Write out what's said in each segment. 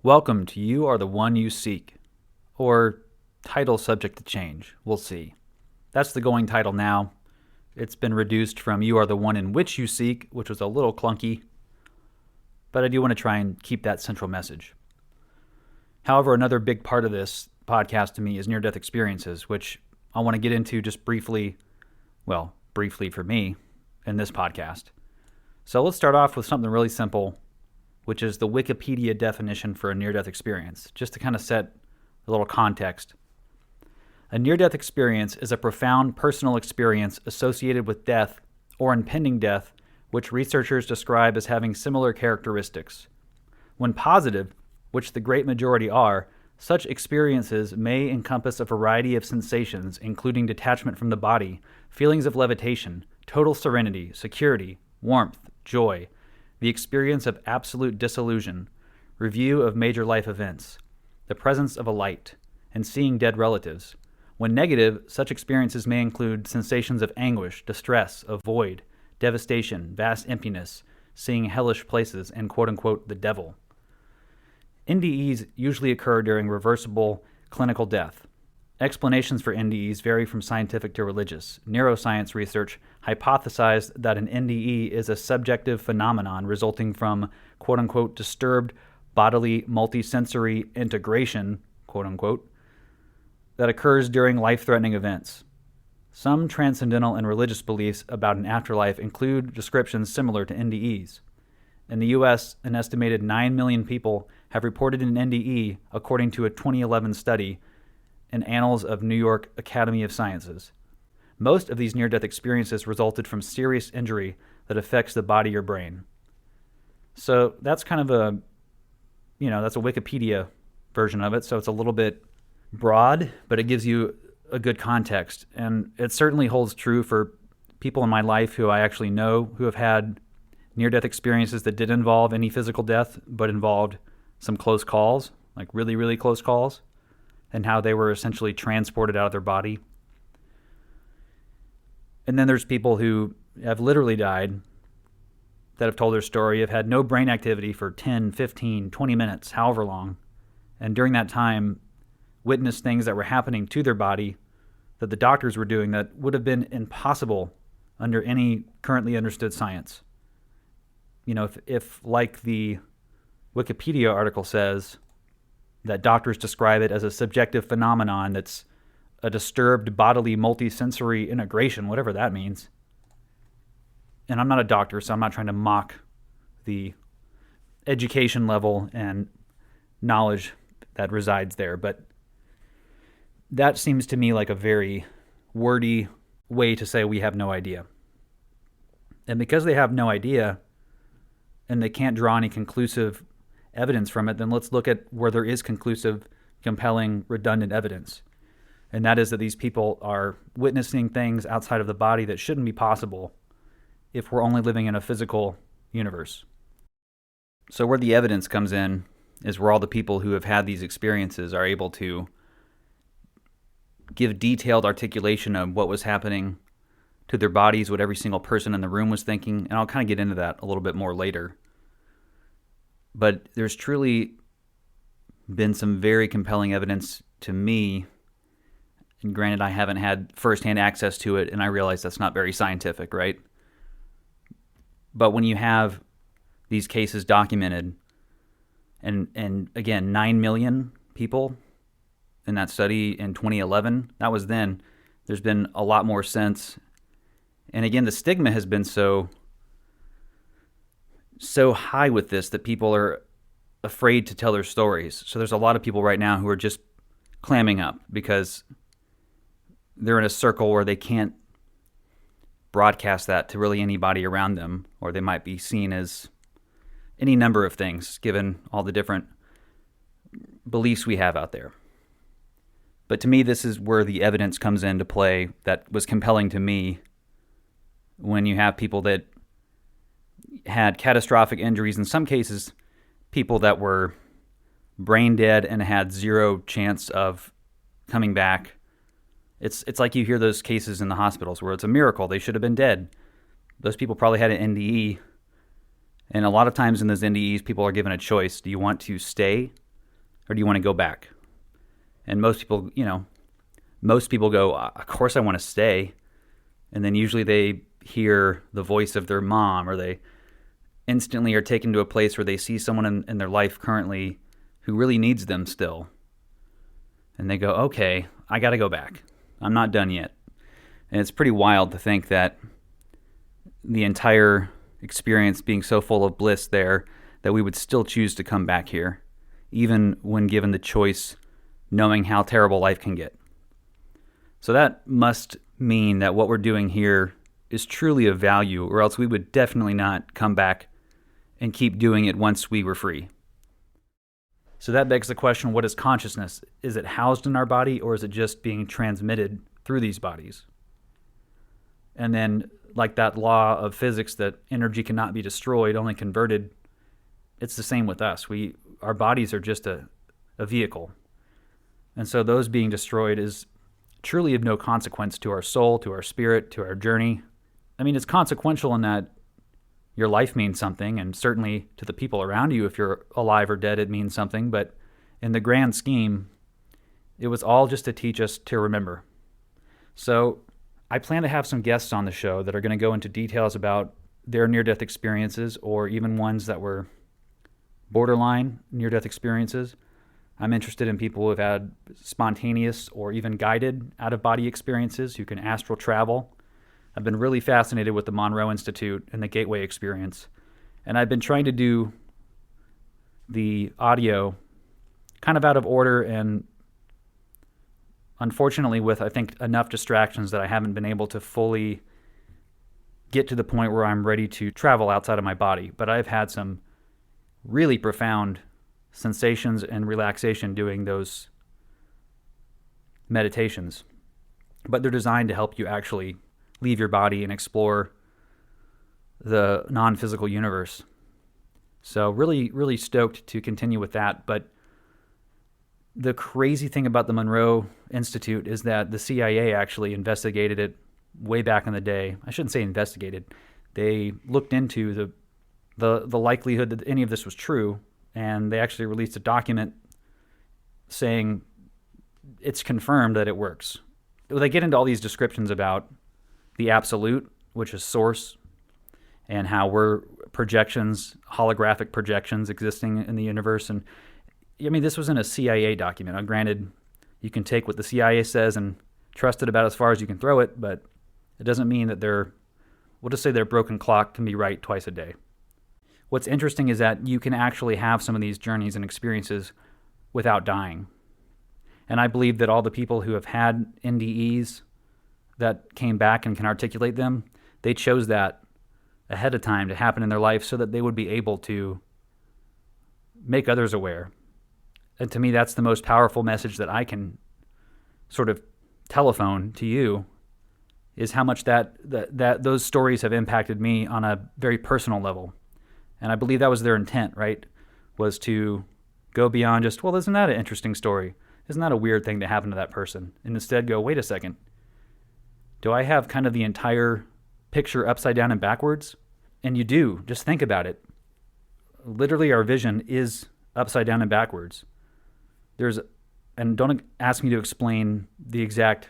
Welcome to You Are the One You Seek, or title subject to change. We'll see. That's the going title now. It's been reduced from You Are the One in Which You Seek, which was a little clunky, but I do want to try and keep that central message. However, another big part of this podcast to me is near-death experiences, which I want to get into just briefly, briefly for me, in this podcast. So let's start off with something really simple, which is the Wikipedia definition for a near-death experience, just to kind of set a little context. A near-death experience is a profound personal experience associated with death or impending death, which researchers describe as having similar characteristics. When positive, which the great majority are, such experiences may encompass a variety of sensations, including detachment from the body, feelings of levitation, total serenity, security, warmth, joy, the experience of absolute disillusion, review of major life events, the presence of a light, and seeing dead relatives. When negative, such experiences may include sensations of anguish, distress, of void, devastation, vast emptiness, seeing hellish places, and quote-unquote the devil. NDEs usually occur during reversible clinical death. Explanations for NDEs vary from scientific to religious. Neuroscience research hypothesized that an NDE is a subjective phenomenon resulting from quote-unquote disturbed bodily multisensory integration, quote-unquote, that occurs during life-threatening events. Some transcendental and religious beliefs about an afterlife include descriptions similar to NDEs. In the U.S., an estimated 9 million people have reported an NDE, according to a 2011 study in Annals of New York Academy of Sciences. Most of these near-death experiences resulted from serious injury that affects the body or brain. So that's kind of that's a Wikipedia version of it, so it's a little bit broad, but it gives you a good context. And it certainly holds true for people in my life who I actually know who have had near-death experiences that did involve any physical death, but involved some close calls, like really, really close calls, and how they were essentially transported out of their body. And then there's people who have literally died that have told their story, have had no brain activity for 10, 15, 20 minutes, however long, and during that time witnessed things that were happening to their body that the doctors were doing that would have been impossible under any currently understood science. If like the Wikipedia article says, that doctors describe it as a subjective phenomenon that's a disturbed bodily multisensory integration, whatever that means. And I'm not a doctor, so I'm not trying to mock the education level and knowledge that resides there, but that seems to me like a very wordy way to say we have no idea. And because they have no idea, and they can't draw any conclusive evidence from it, then let's look at where there is conclusive, compelling, redundant evidence. And that is that these people are witnessing things outside of the body that shouldn't be possible if we're only living in a physical universe. So where the evidence comes in is where all the people who have had these experiences are able to give detailed articulation of what was happening to their bodies, what every single person in the room was thinking, and I'll kind of get into that a little bit more later. But there's truly been some very compelling evidence to me, and granted I haven't had firsthand access to it, and I realize that's not very scientific, right? But when you have these cases documented, and again, 9 million people in that study in 2011, that was then, there's been a lot more since. And again, the stigma has been so high with this that people are afraid to tell their stories. So there's a lot of people right now who are just clamming up because they're in a circle where they can't broadcast that to really anybody around them, or they might be seen as any number of things given all the different beliefs we have out there. But to me, this is where the evidence comes into play that was compelling to me, when you have people that had catastrophic injuries, in some cases people that were brain dead and had zero chance of coming back. It's like you hear those cases in the hospitals where it's a miracle, they should have been dead. Those people probably had an NDE, and a lot of times in those NDEs people are given a choice. Do you want to stay or do you want to go back? And most people go, of course I want to stay. And then usually they hear the voice of their mom, or they instantly are taken to a place where they see someone in their life currently who really needs them still. And they go, okay, I got to go back. I'm not done yet. And it's pretty wild to think that the entire experience being so full of bliss there, that we would still choose to come back here, even when given the choice, knowing how terrible life can get. So that must mean that what we're doing here is truly of value, or else we would definitely not come back and keep doing it once we were free. So that begs the question, what is consciousness? Is it housed in our body, or is it just being transmitted through these bodies? And then, like that law of physics that energy cannot be destroyed, only converted, it's the same with us. Our bodies are just a vehicle. And so those being destroyed is truly of no consequence to our soul, to our spirit, to our journey. I mean, it's consequential in that your life means something, and certainly to the people around you, if you're alive or dead, it means something. But in the grand scheme, it was all just to teach us to remember. So I plan to have some guests on the show that are going to go into details about their near-death experiences, or even ones that were borderline near-death experiences. I'm interested in people who have had spontaneous or even guided out-of-body experiences, who can astral travel. I've been really fascinated with the Monroe Institute and the Gateway experience. And I've been trying to do the audio kind of out of order, and unfortunately with, I think, enough distractions that I haven't been able to fully get to the point where I'm ready to travel outside of my body. But I've had some really profound sensations and relaxation doing those meditations. But they're designed to help you actually leave your body and explore the non-physical universe. So really, really stoked to continue with that. But the crazy thing about the Monroe Institute is that the CIA actually investigated it way back in the day. I shouldn't say investigated. They looked into the likelihood that any of this was true, and they actually released a document saying it's confirmed that it works. They get into all these descriptions about the absolute, which is source, and how we're projections, holographic projections existing in the universe. And I mean, this was in a CIA document. Now, granted, you can take what the CIA says and trust it about as far as you can throw it, but it doesn't mean that we'll just say their broken clock can be right twice a day. What's interesting is that you can actually have some of these journeys and experiences without dying. And I believe that all the people who have had NDEs that came back and can articulate them, they chose that ahead of time to happen in their life so that they would be able to make others aware. And to me, that's the most powerful message that I can sort of telephone to you, is how much that those stories have impacted me on a very personal level. And I believe that was their intent, right? Was to go beyond just, well, isn't that an interesting story? Isn't that a weird thing to happen to that person? And instead go, wait a second. Do I have kind of the entire picture upside down and backwards? And you do. Just think about it. Literally, our vision is upside down and backwards. And don't ask me to explain the exact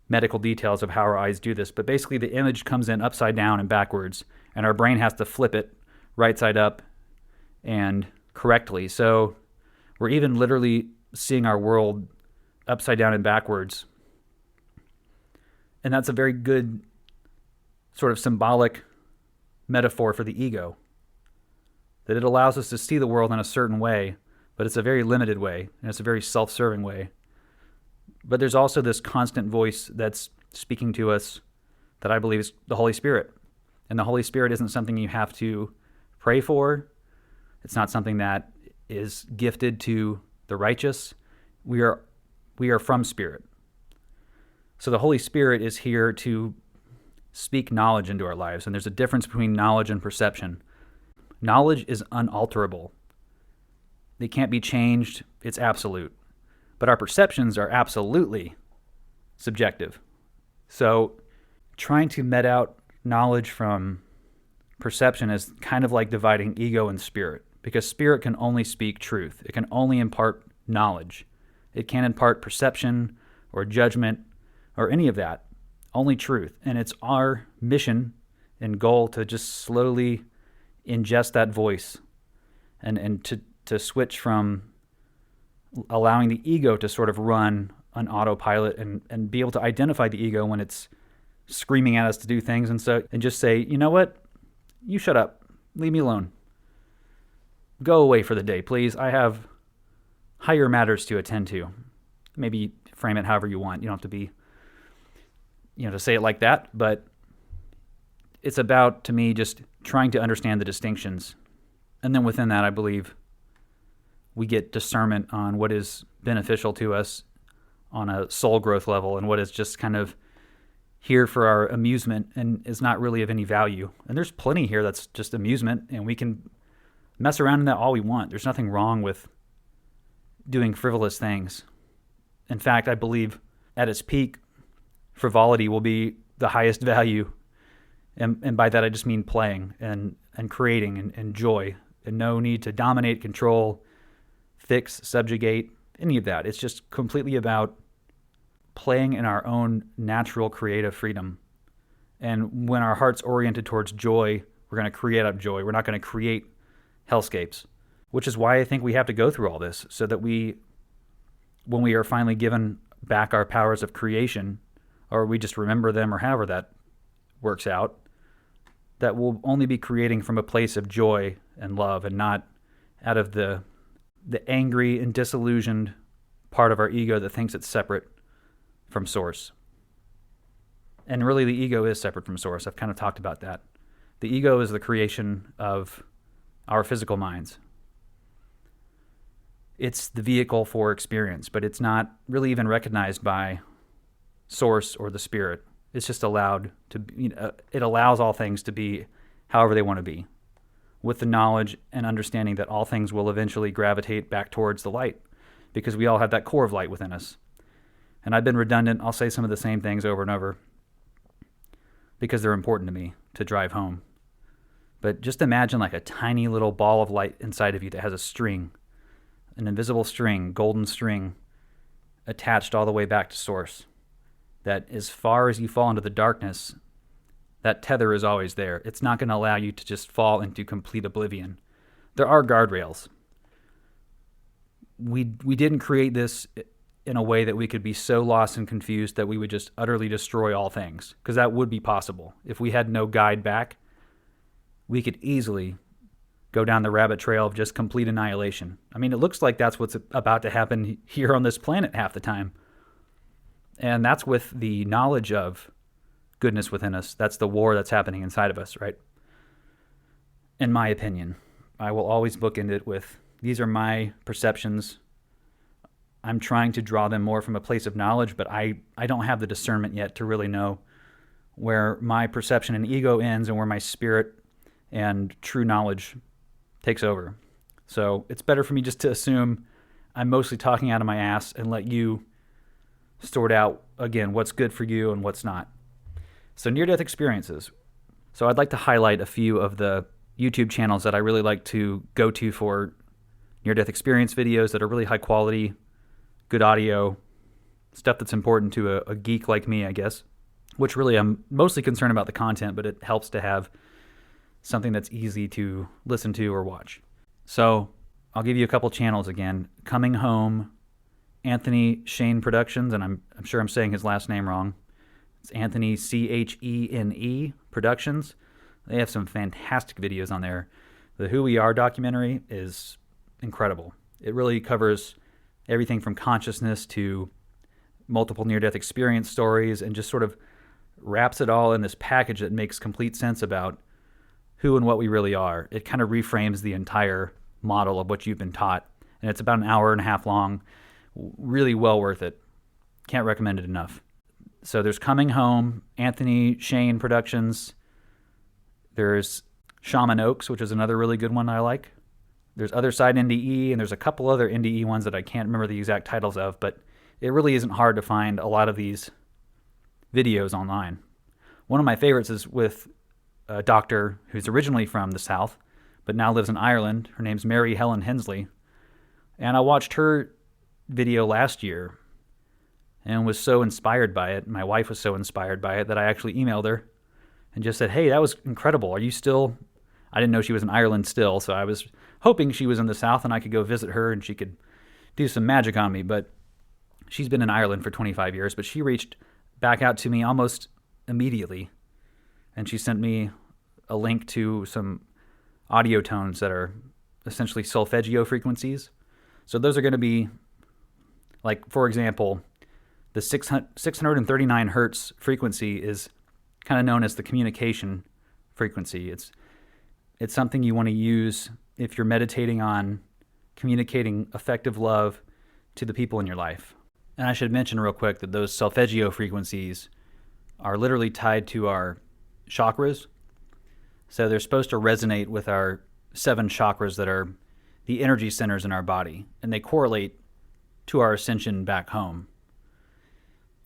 medical details of how our eyes do this, but basically the image comes in upside down and backwards, and our brain has to flip it right side up and correctly. So we're even literally seeing our world upside down and backwards. And that's a very good sort of symbolic metaphor for the ego, that it allows us to see the world in a certain way, but it's a very limited way, and it's a very self-serving way. But there's also this constant voice that's speaking to us that I believe is the Holy Spirit. And the Holy Spirit isn't something you have to pray for. It's not something that is gifted to the righteous. We are from Spirit. So the Holy Spirit is here to speak knowledge into our lives. And there's a difference between knowledge and perception. Knowledge is unalterable. They can't be changed. It's absolute. But our perceptions are absolutely subjective. So trying to met out knowledge from perception is kind of like dividing ego and spirit. because spirit can only speak truth. It can only impart knowledge. It can't impart perception or judgment or any of that. Only truth. And it's our mission and goal to just slowly ingest that voice and to switch from allowing the ego to sort of run on autopilot and be able to identify the ego when it's screaming at us to do things and just say, you know what? You shut up. Leave me alone. Go away for the day, please. I have higher matters to attend to. Maybe frame it however you want. You don't have to be, to say it like that, but it's about, to me, just trying to understand the distinctions. And then within that, I believe we get discernment on what is beneficial to us on a soul growth level and what is just kind of here for our amusement and is not really of any value. And there's plenty here that's just amusement, and we can mess around in that all we want. There's nothing wrong with doing frivolous things. In fact, I believe at its peak, frivolity will be the highest value. And by that, I just mean playing and creating and joy, and no need to dominate, control, fix, subjugate, any of that. It's just completely about playing in our own natural creative freedom. And when our heart's oriented towards joy, we're going to create up joy. We're not going to create hellscapes, which is why I think we have to go through all this, so that when we are finally given back our powers of creation, or we just remember them, or however that works out, that we'll only be creating from a place of joy and love, and not out of the angry and disillusioned part of our ego that thinks it's separate from source. And really, the ego is separate from source. I've kind of talked about that. The ego is the creation of our physical minds. It's the vehicle for experience, but it's not really even recognized by source or the spirit. It's just allowed to be, it allows all things to be however they want to be, with the knowledge and understanding that all things will eventually gravitate back towards the light, because we all have that core of light within us. And I've been redundant. I'll say some of the same things over and over because they're important to me to drive home. But just imagine like a tiny little ball of light inside of you that has a string, an invisible string, golden string, attached all the way back to source. That as far as you fall into the darkness, that tether is always there. It's not going to allow you to just fall into complete oblivion. There are guardrails. We didn't create this in a way that we could be so lost and confused that we would just utterly destroy all things, because that would be possible. If we had no guide back, we could easily go down the rabbit trail of just complete annihilation. I mean, it looks like that's what's about to happen here on this planet half the time. And that's with the knowledge of goodness within us. That's the war that's happening inside of us, right? In my opinion, I will always bookend it with, these are my perceptions. I'm trying to draw them more from a place of knowledge, but I don't have the discernment yet to really know where my perception and ego ends and where my spirit and true knowledge takes over. So it's better for me just to assume I'm mostly talking out of my ass and let you sort out, again, what's good for you and what's not. So near-death experiences. So I'd like to highlight a few of the YouTube channels that I really like to go to for near-death experience videos that are really high quality, good audio, stuff that's important to a geek like me, I guess, which really I'm mostly concerned about the content, but it helps to have something that's easy to listen to or watch. So I'll give you a couple channels again. Coming Home, Anthony Shane Productions, and I'm sure I'm saying his last name wrong. It's Anthony Chene Productions. They have some fantastic videos on there. The Who We Are documentary is incredible. It really covers everything from consciousness to multiple near-death experience stories, and just sort of wraps it all in this package that makes complete sense about who and what we really are. It kind of reframes the entire model of what you've been taught. And it's about an hour and a half long. Really well worth it. Can't recommend it enough. So there's Coming Home, Anthony Shane Productions. There's Shaman Oaks, which is another really good one I like. There's Other Side NDE, and there's a couple other NDE ones that I can't remember the exact titles of, but it really isn't hard to find a lot of these videos online. One of my favorites is with a doctor who's originally from the South, but now lives in Ireland. Her name's Mary Helen Hensley. And I watched her video last year and was so inspired by it. My wife was so inspired by it that I actually emailed her and just said, hey, that was incredible. Are you still... I didn't know she was in Ireland still, so I was hoping she was in the South and I could go visit her and she could do some magic on me. But she's been in Ireland for 25 years, but she reached back out to me almost immediately. And she sent me a link to some audio tones that are essentially solfeggio frequencies. So those are going to be, like, for example, the 639 hertz frequency is kind of known as the communication frequency. It's something you want to use if you're meditating on communicating effective love to the people in your life. And I should mention real quick that those solfeggio frequencies are literally tied to our chakras. So they're supposed to resonate with our 7 chakras that are the energy centers in our body, and they correlate to our ascension back home.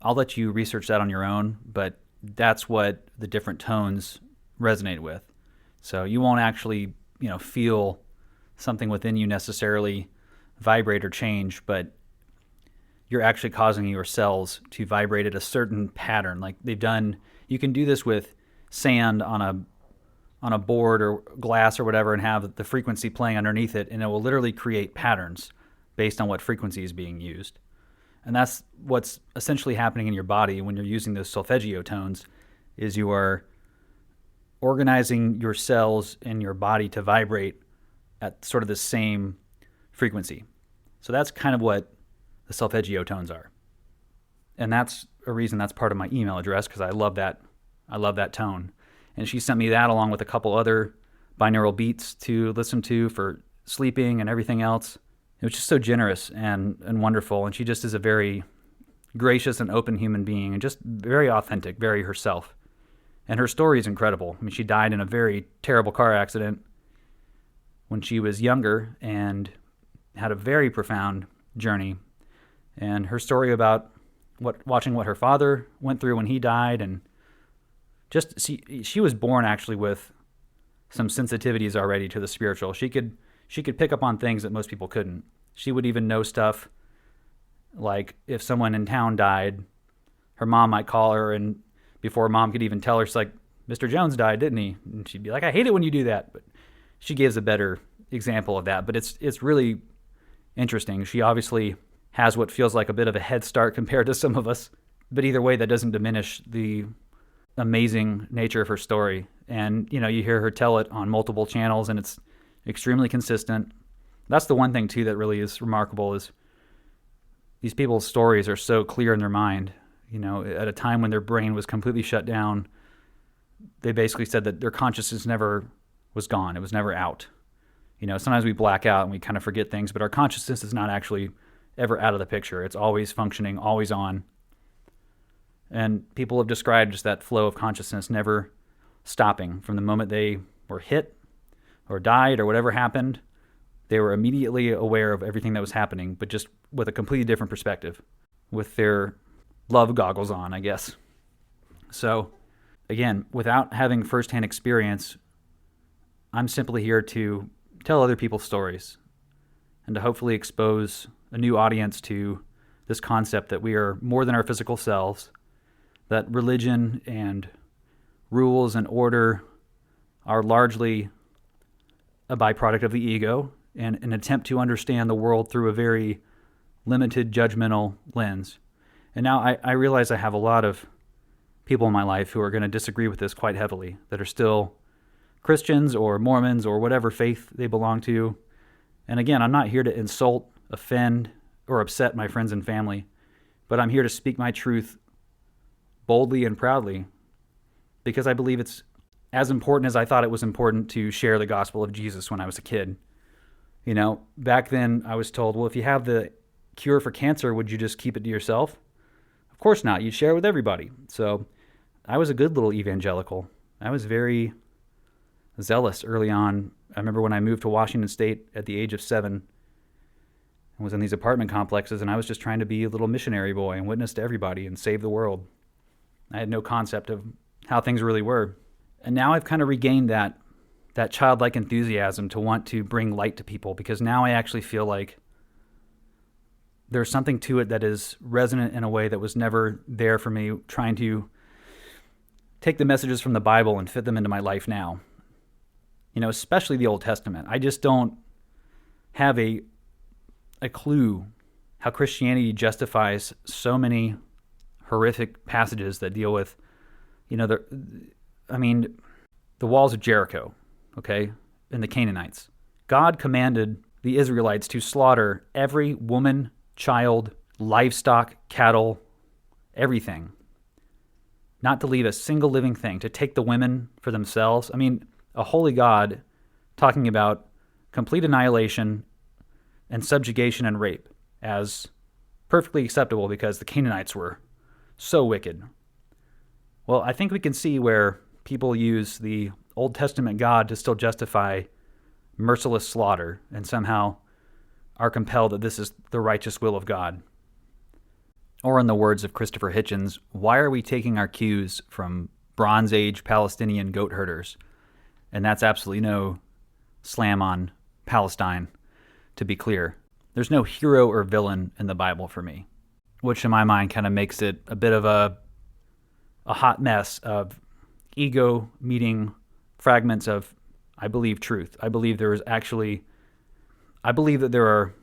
I'll let you research that on your own, but that's what the different tones resonate with. So you won't actually, feel something within you necessarily vibrate or change, but you're actually causing your cells to vibrate at a certain pattern. Like they've done, you can do this with sand on a board or glass or whatever and have the frequency playing underneath it, and it will literally create patterns based on what frequency is being used. And that's what's essentially happening in your body when you're using those solfeggio tones, is you are organizing your cells in your body to vibrate at sort of the same frequency. So that's kind of what the solfeggio tones are. And that's a reason that's part of my email address, because I love that tone. And she sent me that along with a couple other binaural beats to listen to for sleeping and everything else. It was just so generous and wonderful. And she just is a very gracious and open human being and just very authentic, very herself. And her story is incredible. I mean, she died in a very terrible car accident when she was younger and had a very profound journey. And her story about watching what her father went through when he died, and just she was born actually with some sensitivities already to the spiritual. She could pick up on things that most people couldn't. She would even know stuff like if someone in town died, her mom might call her, and before mom could even tell her, she's like, Mr. Jones died, didn't he? And she'd be like, I hate it when you do that. But she gives a better example of that. But it's really interesting. She obviously has what feels like a bit of a head start compared to some of us. But either way, that doesn't diminish the amazing nature of her story. And, you hear her tell it on multiple channels, and it's extremely consistent. That's the one thing, too, that really is remarkable, is these people's stories are so clear in their mind. At a time when their brain was completely shut down, they basically said that their consciousness never was gone. It was never out. Sometimes we black out and we kind of forget things, but our consciousness is not actually ever out of the picture. It's always functioning, always on. And people have described just that flow of consciousness never stopping. From the moment they were hit or died or whatever happened, they were immediately aware of everything that was happening, but just with a completely different perspective, with their love goggles on, I guess. So, again, without having firsthand experience, I'm simply here to tell other people's stories and to hopefully expose a new audience to this concept that we are more than our physical selves, that religion and rules and order are largely a byproduct of the ego and an attempt to understand the world through a very limited judgmental lens. And now I realize I have a lot of people in my life who are going to disagree with this quite heavily, that are still Christians or Mormons or whatever faith they belong to. And again, I'm not here to insult, offend, or upset my friends and family, but I'm here to speak my truth boldly and proudly, because I believe it's as important as I thought it was important to share the gospel of Jesus when I was a kid. Back then I was told, well, if you have the cure for cancer, would you just keep it to yourself? Of course not. You'd share it with everybody. So I was a good little evangelical. I was very zealous early on. I remember when I moved to Washington State at the age of 7 and was in these apartment complexes, and I was just trying to be a little missionary boy and witness to everybody and save the world. I had no concept of how things really were. And now I've kind of regained that that childlike enthusiasm to want to bring light to people, because now I actually feel like there's something to it that is resonant in a way that was never there for me, trying to take the messages from the Bible and fit them into my life now. Especially the Old Testament. I just don't have a clue how Christianity justifies so many horrific passages that deal with, the walls of Jericho, okay, and the Canaanites. God commanded the Israelites to slaughter every woman, child, livestock, cattle, everything. Not to leave a single living thing, to take the women for themselves. A holy God talking about complete annihilation and subjugation and rape as perfectly acceptable because the Canaanites were so wicked. Well, I think we can see where people use the Old Testament God to still justify merciless slaughter and somehow are compelled that this is the righteous will of God. Or in the words of Christopher Hitchens, why are we taking our cues from Bronze Age Palestinian goat herders? And that's absolutely no slam on Palestine, to be clear. There's no hero or villain in the Bible for me, which in my mind kind of makes it a bit of a hot mess of ego meeting fragments of, I believe, truth. I believe that there are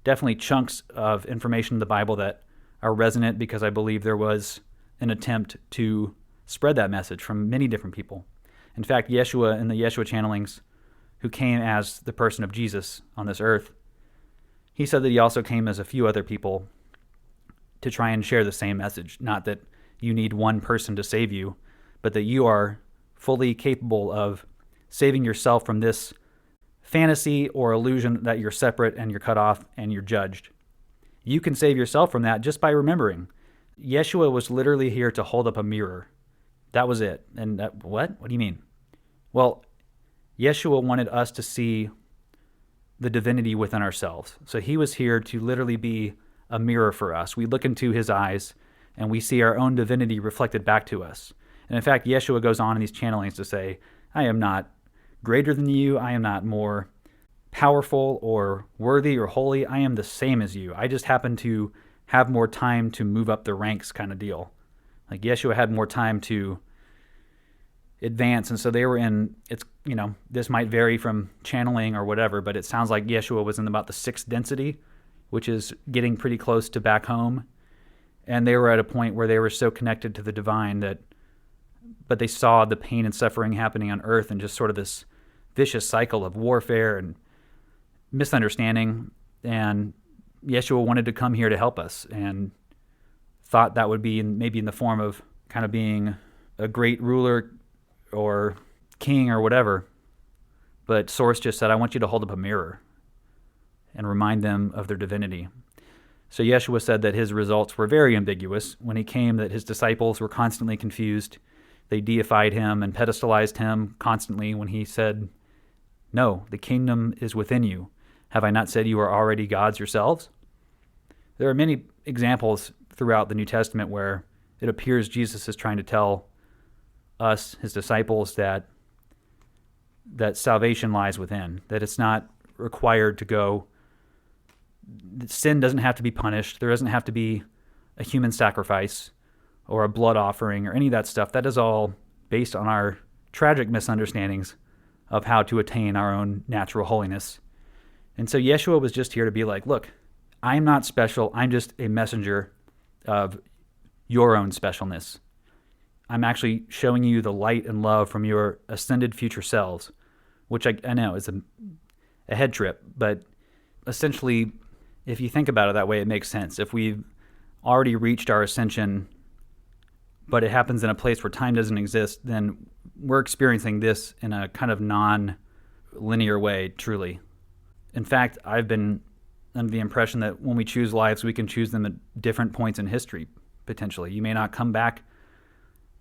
definitely chunks of information in the Bible that are resonant because I believe there was an attempt to spread that message from many different people. In fact, Jeshua and the Jeshua channelings, who came as the person of Jesus on this earth, he said that he also came as a few other people to try and share the same message. Not that you need one person to save you, but that you are fully capable of saving yourself from this fantasy or illusion that you're separate and you're cut off and you're judged. You can save yourself from that just by remembering. Jeshua was literally here to hold up a mirror. That was it. And what? What do you mean? Well, Jeshua wanted us to see the divinity within ourselves. So he was here to literally be a mirror for us. We look into his eyes and we see our own divinity reflected back to us. And in fact, Jeshua goes on in these channelings to say, I am not greater than you. I am not more powerful or worthy or holy. I am the same as you. I just happen to have more time to move up the ranks kind of deal. Like Jeshua had more time to advance. And so they were in, this might vary from channeling or whatever, but it sounds like Jeshua was in about the 6th density, which is getting pretty close to back home. And they were at a point where they were so connected to the divine but they saw the pain and suffering happening on earth and just sort of this vicious cycle of warfare and misunderstanding. And Jeshua wanted to come here to help us and thought that would be maybe in the form of kind of being a great ruler or king or whatever. But Source just said, I want you to hold up a mirror and remind them of their divinity. So Jeshua said that his results were very ambiguous. When he came, that his disciples were constantly confused. They deified him and pedestalized him constantly when he said, no, the kingdom is within you. Have I not said you are already gods yourselves? There are many examples throughout the New Testament where it appears Jesus is trying to tell us, his disciples, that salvation lies within, that it's not required to go. Sin doesn't have to be punished. There doesn't have to be a human sacrifice or a blood offering or any of that stuff. That is all based on our tragic misunderstandings of how to attain our own natural holiness. And so Jeshua was just here to be like, look, I'm not special. I'm just a messenger of your own specialness. I'm actually showing you the light and love from your ascended future selves, which I know is a head trip, but essentially, if you think about it that way, it makes sense. If we've already reached our ascension, but it happens in a place where time doesn't exist, then we're experiencing this in a kind of non-linear way, truly. In fact, I've been under the impression that when we choose lives, we can choose them at different points in history, potentially. You may not come back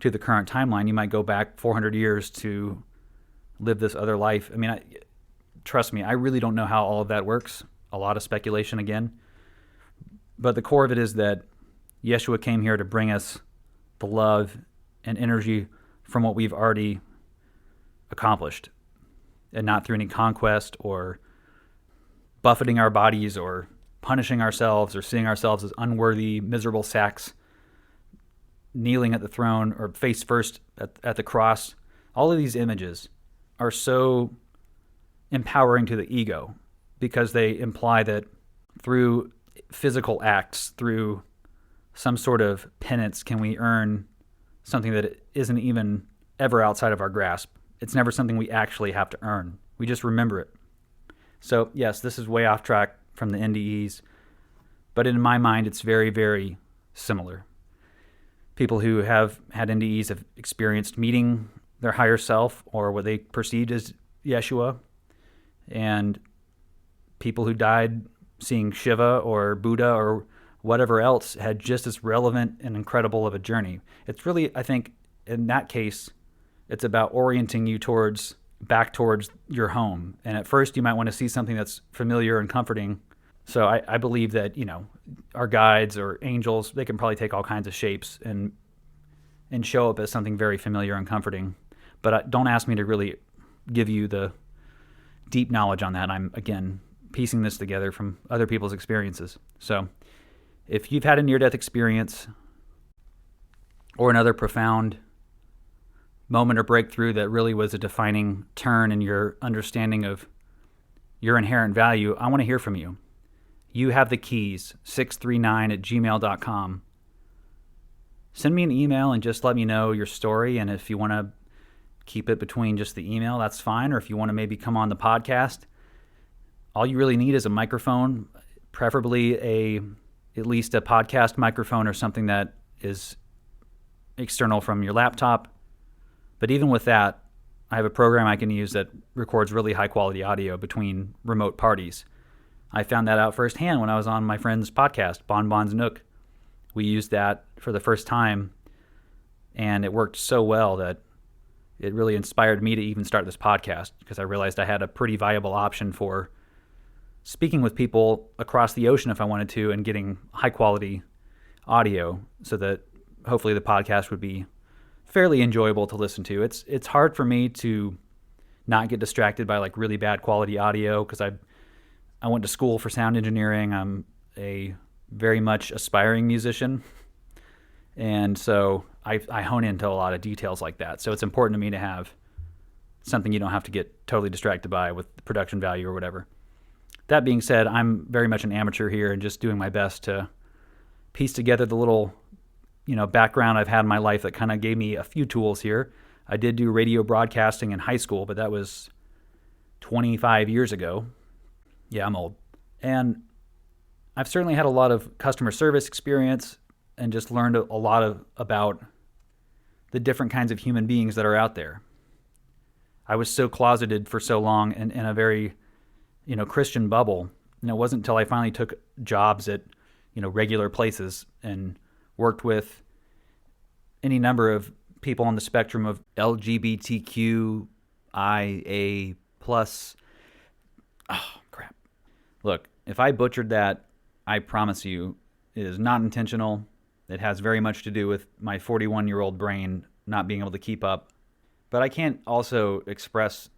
to the current timeline. You might go back 400 years to live this other life. Trust me, I really don't know how all of that works. A lot of speculation again. But the core of it is that Jeshua came here to bring us the love and energy from what we've already accomplished. and not through any conquest or buffeting our bodies or punishing ourselves or seeing ourselves as unworthy, miserable sacks, kneeling at the throne or face first at the cross. All of these images are so empowering to the ego because they imply that through physical acts, through some sort of penance, can we earn something that isn't even ever outside of our grasp. It's never something we actually have to earn. We just remember it. So yes, this is way off track from the NDEs, but in my mind, it's very, very similar. People who have had NDEs have experienced meeting their higher self or what they perceived as Jeshua, and people who died seeing Shiva or Buddha or whatever else had just as relevant and incredible of a journey. It's really, I think, in that case, it's about orienting you back towards your home. And at first you might want to see something that's familiar and comforting. So I believe that, our guides or angels, they can probably take all kinds of shapes and show up as something very familiar and comforting. But don't ask me to really give you the deep knowledge on that. I'm, again, piecing this together from other people's experiences. So if you've had a near-death experience or another profound moment or breakthrough that really was a defining turn in your understanding of your inherent value, I want to hear from you. You have the keys, 639@gmail.com. Send me an email and just let me know your story. And if you want to keep it between just the email, that's fine. Or if you want to maybe come on the podcast, all you really need is a microphone, preferably at least a podcast microphone or something that is external from your laptop. But even with that, I have a program I can use that records really high quality audio between remote parties. I found that out firsthand when I was on my friend's podcast, Bonbon's Nook. We used that for the first time, and it worked so well that it really inspired me to even start this podcast, because I realized I had a pretty viable option for speaking with people across the ocean if I wanted to and getting high quality audio so that hopefully the podcast would be fairly enjoyable to listen to. It's hard for me to not get distracted by like really bad quality audio because I went to school for sound engineering. I'm a very much aspiring musician, and so I hone into a lot of details like that. So it's important to me to have something you don't have to get totally distracted by with production value or whatever. That being said, I'm very much an amateur here and just doing my best to piece together the little background I've had in my life that kind of gave me a few tools here. I did do radio broadcasting in high school, but that was 25 years ago. Yeah, I'm old. And I've certainly had a lot of customer service experience and just learned a lot about the different kinds of human beings that are out there. I was so closeted for so long in a very, Christian bubble. And it wasn't until I finally took jobs at, regular places and worked with any number of people on the spectrum of LGBTQIA+. Oh, crap. Look, if I butchered that, I promise you it is not intentional. It has very much to do with my 41-year-old brain not being able to keep up. But I can't also express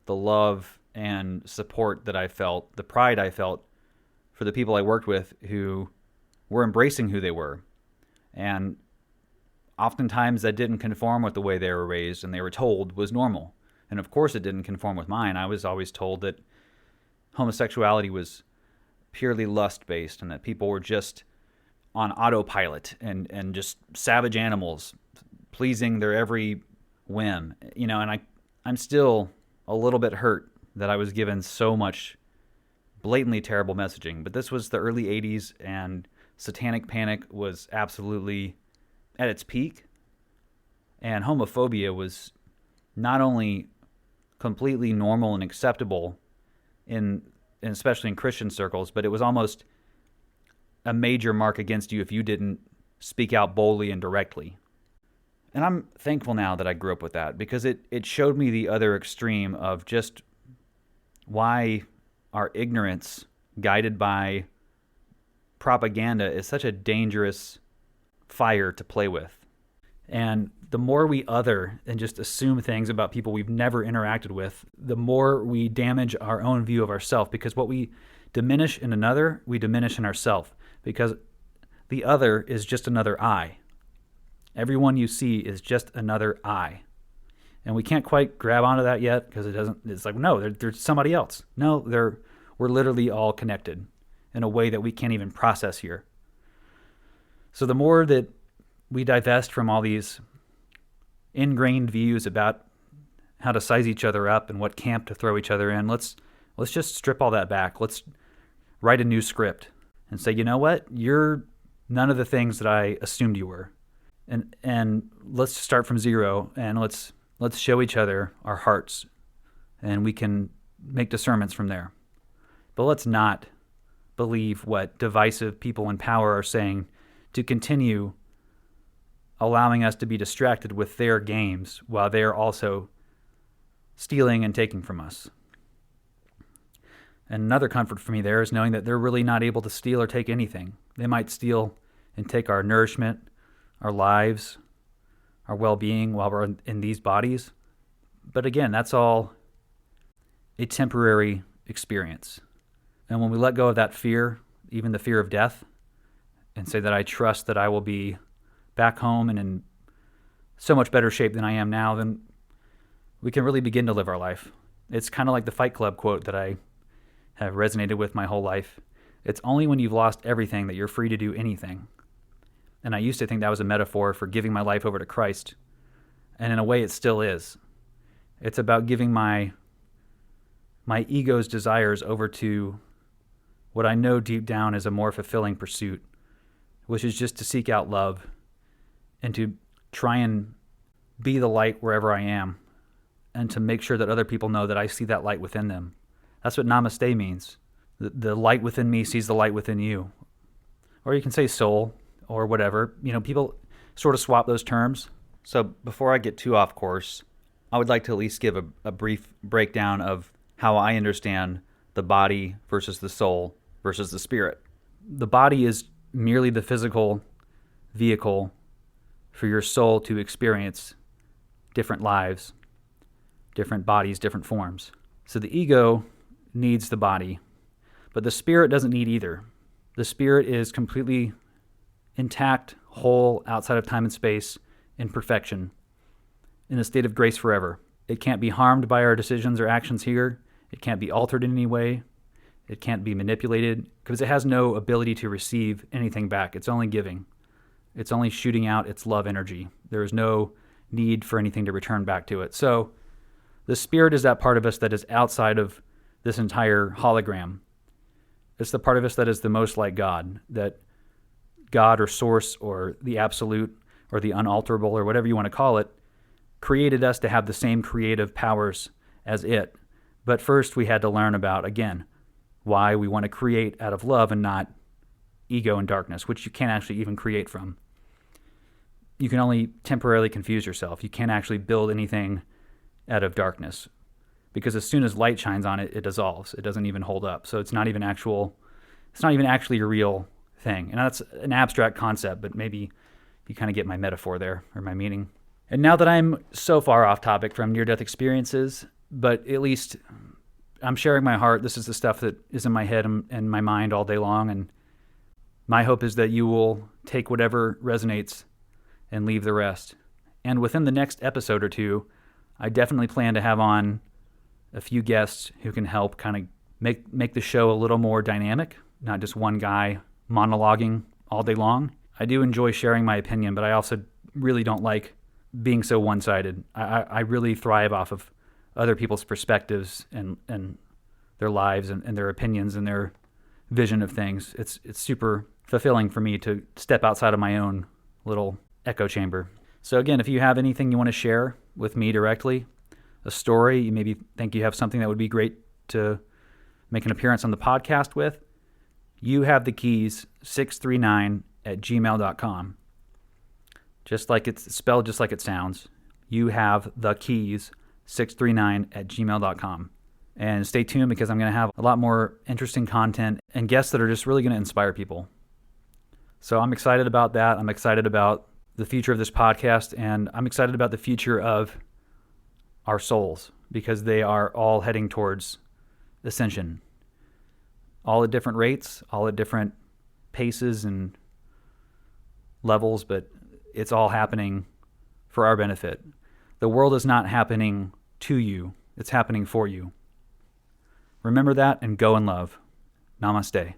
the love and support that I felt, the pride I felt for the people I worked with who were embracing who they were. And oftentimes that didn't conform with the way they were raised and they were told was normal. And of course it didn't conform with mine. I was always told that homosexuality was purely lust-based and that people were just on autopilot and just savage animals pleasing their every whim. And I'm still a little bit hurt that I was given so much blatantly terrible messaging. But this was the early 80s and satanic panic was absolutely at its peak. And homophobia was not only completely normal and acceptable and especially in Christian circles, but it was almost a major mark against you if you didn't speak out boldly and directly. And I'm thankful now that I grew up with that because it showed me the other extreme of just why our ignorance, guided by propaganda, is such a dangerous fire to play with. And the more we other and just assume things about people we've never interacted with, the more we damage our own view of ourselves, because what we diminish in another, we diminish in ourselves, because the other is just another I. Everyone you see is just another I. And we can't quite grab onto that yet because it's like, no, there's somebody else. No, we're literally all connected in a way that we can't even process here. So the more that we divest from all these ingrained views about how to size each other up and what camp to throw each other in, let's just strip all that back. Let's write a new script and say, you know what? You're none of the things that I assumed you were. And let's start from zero, and let's show each other our hearts, and we can make discernments from there. But let's not believe what divisive people in power are saying to continue allowing us to be distracted with their games while they are also stealing and taking from us. And another comfort for me there is knowing that they're really not able to steal or take anything. They might steal and take our nourishment, our lives, our well-being while we're in these bodies. But again, that's all a temporary experience. And when we let go of that fear, even the fear of death, and say that I trust that I will be back home and in so much better shape than I am now, then we can really begin to live our life. It's kind of like the Fight Club quote that I have resonated with my whole life. It's only when you've lost everything that you're free to do anything. And I used to think that was a metaphor for giving my life over to Christ. And in a way, it still is. It's about giving my ego's desires over to what I know deep down is a more fulfilling pursuit, which is just to seek out love and to try and be the light wherever I am, and to make sure that other people know that I see that light within them. That's what namaste means. The light within me sees the light within you. Or you can say soul or whatever. People sort of swap those terms. So before I get too off course, I would like to at least give a brief breakdown of how I understand the body versus the soul versus the spirit. The body is merely the physical vehicle for your soul to experience different lives, different bodies, different forms. So the ego needs the body, but the spirit doesn't need either. The spirit is completely intact, whole, outside of time and space, in perfection, in a state of grace forever. It can't be harmed by our decisions or actions here. It can't be altered in any way. It can't be manipulated because it has no ability to receive anything back. It's only giving. It's only shooting out its love energy. There is no need for anything to return back to it. So the spirit is that part of us that is outside of this entire hologram. It's the part of us that is the most like God, that God or source or the absolute or the unalterable or whatever you want to call it created us to have the same creative powers as it. But first we had to learn about, again, why we want to create out of love and not ego and darkness, which you can't actually even create from. You can only temporarily confuse yourself. You can't actually build anything out of darkness, because as soon as light shines on it, it dissolves. It doesn't even hold up. So it's not even actually a real thing. And that's an abstract concept, but maybe you kind of get my metaphor there, or my meaning. And now that I'm so far off topic from near-death experiences, but at least I'm sharing my heart. This is the stuff that is in my head and my mind all day long, and my hope is that you will take whatever resonates and leave the rest. And within the next episode or two, I definitely plan to have on a few guests who can help kind of make the show a little more dynamic, not just one guy monologuing all day long. I do enjoy sharing my opinion, but I also really don't like being so one-sided. I really thrive off of other people's perspectives and their lives and their opinions and their vision of things. It's super fulfilling for me to step outside of my own little echo chamber. So again, if you have anything you want to share with me directly, a story, you maybe think you have something that would be great to make an appearance on the podcast with, you have the keys 639@gmail.com. Just like it's spelled just like it sounds. You have the keys 639@gmail.com. And stay tuned, because I'm going to have a lot more interesting content and guests that are just really going to inspire people. So I'm excited about that. I'm excited about the future of this podcast, and I'm excited about the future of our souls because they are all heading towards ascension. All at different rates, all at different paces and levels, but it's all happening for our benefit. The world is not happening to you, it's happening for you. Remember that and go in love. Namaste.